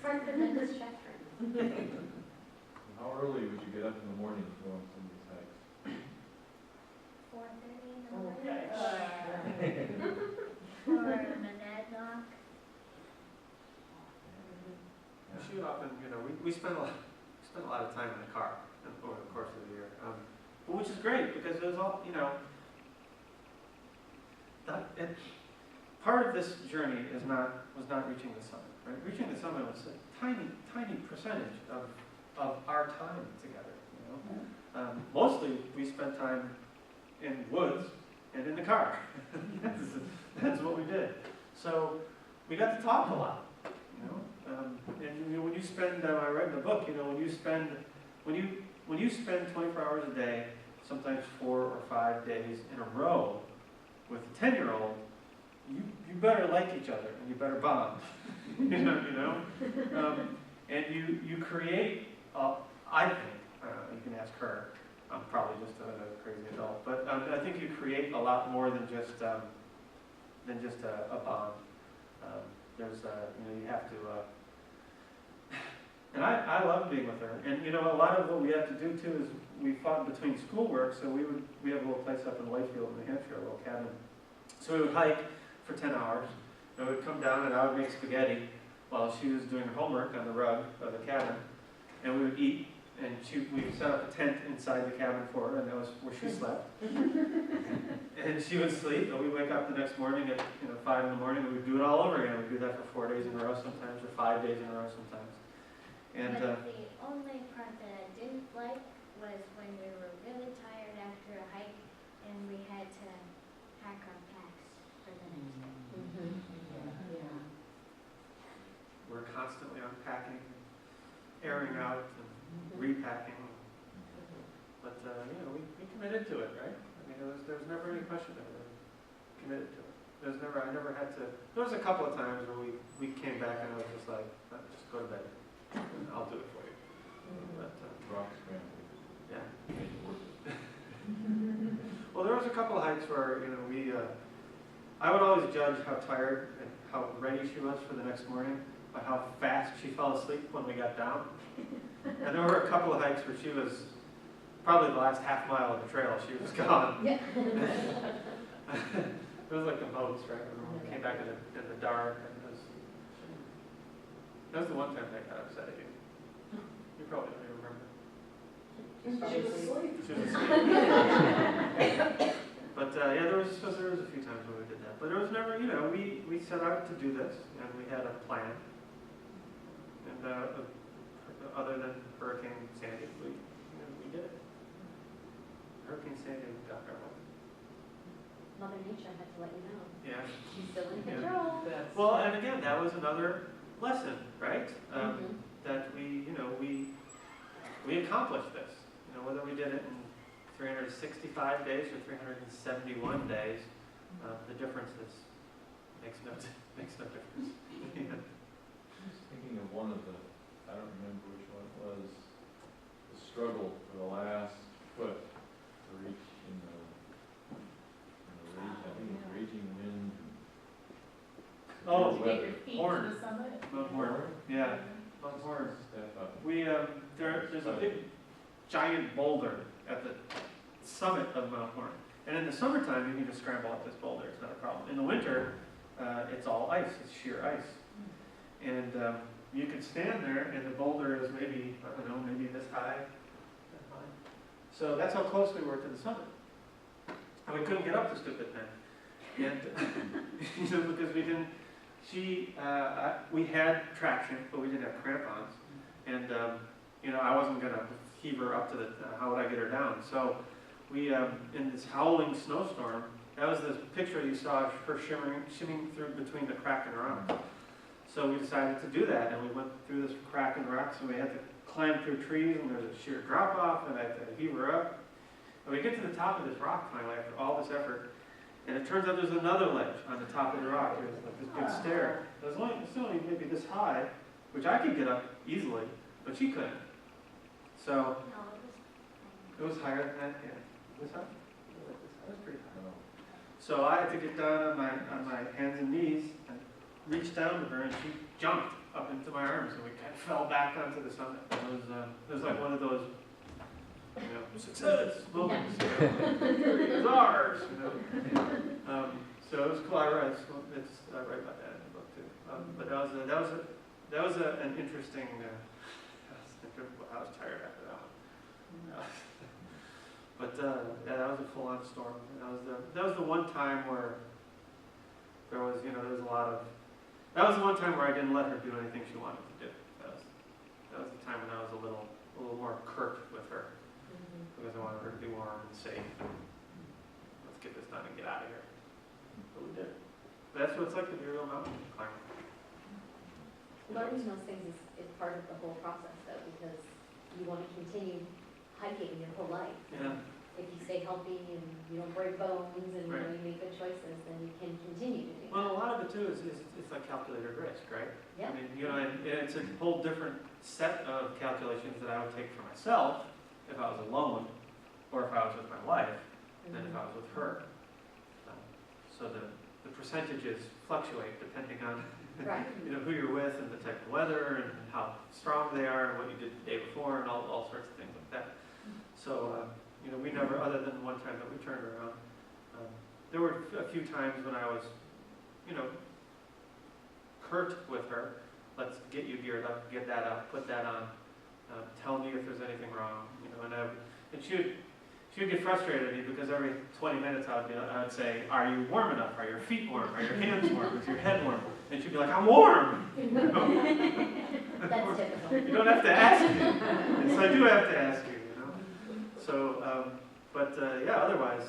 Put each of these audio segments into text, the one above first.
part of the distraction. How early would you get up in the morning to go on some of these hikes? 4:30 in the morning. Or a monadnock. She would often, we spend a lot of time in the car over the course of the year, but which is great because it was all, and part of this journey was not reaching the summit. Right? Reaching the summit was a tiny percentage of our time together. Mostly we spent time in woods and in the car. That's what we did. So we got to talk a lot. And when you spend, I read in the book, when you spend 24 hours a day, sometimes 4 or 5 days in a row with a 10-year-old, you better like each other and you better bond. And you create. I think you can ask her. I'm probably just a crazy adult, but I think you create a lot more than just a bond. There's you have to. And I love being with her. And a lot of what we had to do too is we fought between schoolwork. So we have a little place up in Whitefield, New Hampshire, a little cabin. So we would hike for 10 hours. And we would come down and I would make spaghetti while she was doing her homework on the rug of the cabin. And we would eat. And we would set up a tent inside the cabin for her, and that was where she slept. And she would sleep, and we'd wake up the next morning at 5 in the morning, and we'd do it all over again. We'd do that for 4 days in a row sometimes, or 5 days in a row sometimes. And but the only part that I didn't like was when we were really tired after a hike, and we had to pack our packs for the next day. we're constantly unpacking, airing out, and repacking. But we committed to it, right? I mean, there was never any question that we committed to it. I never had to. There was a couple of times where we came back and I was just like, just go to bed, and I'll do it for you. But Rock scramble. yeah. Well, there was a couple of hikes where I would always judge how tired and how ready she was for the next morning by how fast she fell asleep when we got down. And there were a couple of hikes where she was probably the last half mile of the trail. She was gone. Yeah. It was like the boats, right? When we came back in the dark, and that was the one time I got upset at you. You probably don't even remember. She was asleep. She was asleep. But there was a few times when we did that. But it was never, we set out to do this, and we had a plan. And other than Hurricane Sandy, we did it. Hurricane Sandy got our way. Mother Nature had to let you know. Yeah. She's still in control. Well, and again, that was another lesson, right? That we accomplished this. Whether we did it in 365 days or 371 days, the difference makes no difference. Yeah. I was thinking of one of I don't remember which one it was, the struggle for the last foot to reach raging wind. Oh, To get your feet Horn. to the summit. Mount Horn. Yeah, Mount Horn. Step up. There's a big giant boulder at the summit of Mount Horn. And in the summertime, you can just scramble up this boulder. It's not a problem. In the winter, it's all ice. It's sheer ice. And you could stand there, and the boulder is maybe this high. So that's how close we were to the summit. And we couldn't get up the stupid thing. And, because we didn't, we had traction, but we didn't have crampons. And, I wasn't going to heave her up to how would I get her down? So we, in this howling snowstorm, that was the picture you saw of her shimming through between the crack and rocks. So we decided to do that, and we went through this crack in the rocks, and we had to climb through trees, and there's a sheer drop off, and I had to heave her up. And we get to the top of this rock finally after all this effort, and it turns out there's another ledge on the top of the rock. There's like this big stair. It's only maybe this high, which I could get up easily, but she couldn't. So No, it was higher than that. Yeah, it was high. It was pretty high. So I had to get down on my hands and knees and reached down to her and she jumped up into my arms and we kind of fell back onto the summit. It was like one of those, success moments. Victory is ours. So it was cool. I write about that in the book too. But that was an interesting. I was tired after that one. But yeah, that was a full-on storm. That was the one time where there was a lot of. That was the one time where I didn't let her do anything she wanted to do. That was the time when I was a little more curt with her because I wanted her to be warm and safe. Let's get this done and get out of here. But we did. But that's what it's like to be a real mountain climber. Learning those things is part of the whole process, though, because you want to continue hiking your whole life. Yeah. If you stay healthy and you don't break bones and Right. you make good choices, then you can continue to do Well, a that. lot of it too is it's like calculated risk, right? Yeah. I mean, and it's a whole different set of calculations that I would take for myself if I was alone, or if I was with my wife, than if I was with her. So the percentages fluctuate depending on Right. who you're with and the type of weather and how strong they are and what you did the day before and all sorts of things like that. So we never, other than one time that we turned around, there were a few times when I was, curt with her. Let's get you geared up, get that up, put that on, tell me if there's anything wrong, and she would get frustrated at me because every 20 minutes I would say, are you warm enough? Are your feet warm? Are your hands warm? Is your head warm? And she'd be like, I'm warm! That's typical. You don't have to ask me. And so I do have to ask you, So, otherwise,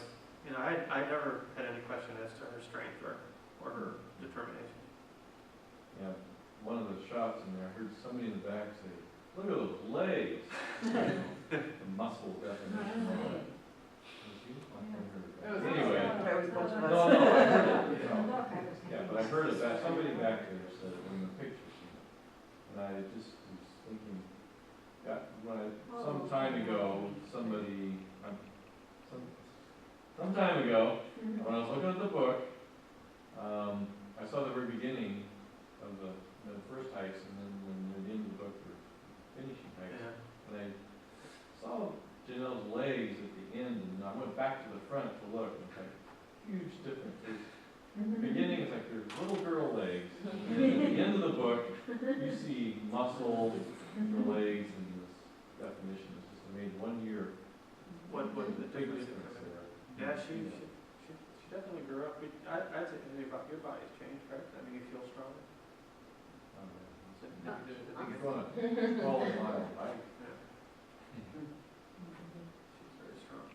I never had any question as to her strength or her determination. Yeah, one of the shots in there, I heard somebody in the back say, look at those legs. The muscle definition. Anyway. No, I heard it. Yeah, but I heard it back, somebody back there said it in the picture. And I just was thinking, some time ago, when I was looking at the book, I saw the very beginning of the first hikes, and then when near the end of the book, we're finishing hikes. Yeah. And I saw Janelle's legs at the end, and I went back to the front to look, and it's like, huge difference. The beginning is like there's little girl legs, and then at the end of the book, you see muscle, her legs, and this definition is just amazing. 1 year. What the Big difference? difference there. Yeah, she definitely grew up. I'd say your body's changed, right? I mean, you feel stronger. I'm going to 12 mile hike. Yeah. She's very strong.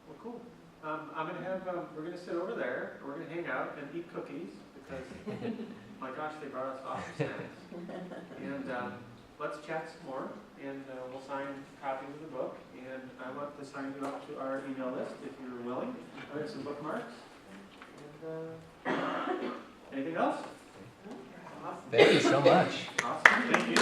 Well, cool. We're gonna sit over there. We're gonna hang out and eat cookies because, my gosh, they brought us awesome snacks. And let's chat some more. And we'll sign copies of the book. And I want to sign you up to our email list if you're willing. I have some bookmarks. And anything else? Thank you so much. Awesome. Thank you.